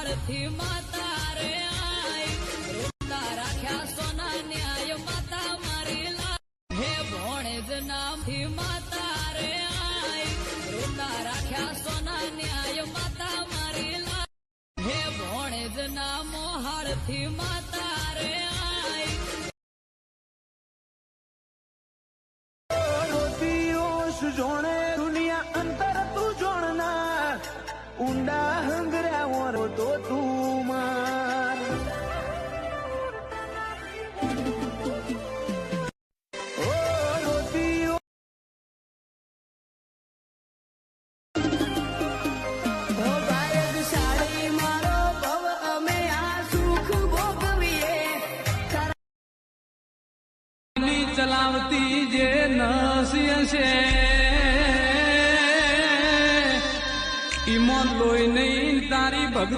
મોહાળથી માતા રે આઈ રોતા રાખ્યા સોના ન્યાય માતા મારી લા હે ભોણેજ નામથી માતા રે આઈ રોતા રાખ્યા સોના ન્યાય માતા મારી લા હે ભોણેજ ના મોહાળથી માતા રે આઈ જોણે દુનિયા અંતર તું જોણના ઊંડા હંગર્યા વરો તો તું માર ઓ રોતીઓ ઓ ગાયક સાડી મારો ભવ અમે આ સુખ ભોગવીએ ચલાવતી જે નસી છે ઈમોન લોહી નહીં